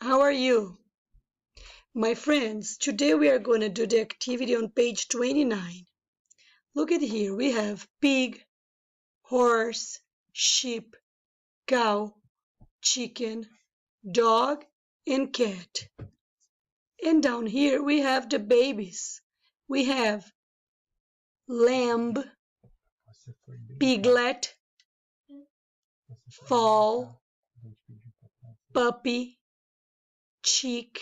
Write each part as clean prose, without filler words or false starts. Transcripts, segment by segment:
How are you? My friends, today we are going to do the activity on page 29. Look at here. We have pig, horse, sheep, cow, chicken, dog, and cat. And down here we have the babies. We have lamb, piglet, foal, puppy, chick,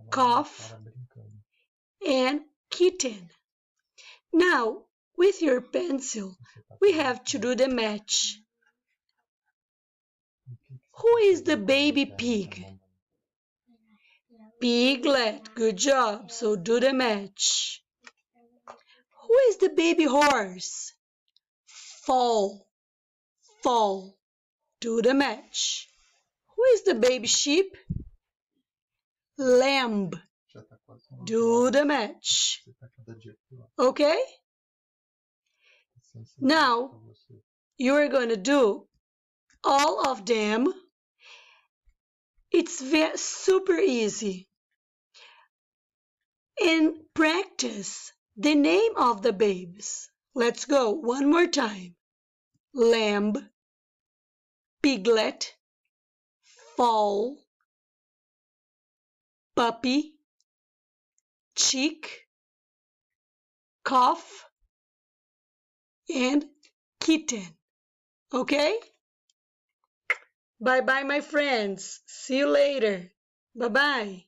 calf, and kitten. Now, with your pencil, we have to do the match. Who is the baby pig? Piglet. Good job. So do the match. Who is the baby horse? Foal. Foal. Do the match. Who is the baby sheep? Lamb. Do the match. Okay? Now, you are going to do all of them. It's super easy. And practice the name of the babes. Let's go one more time. Lamb, piglet, foal, puppy, chick, calf, and kitten. Okay? Bye-bye, my friends. See you later. Bye-bye.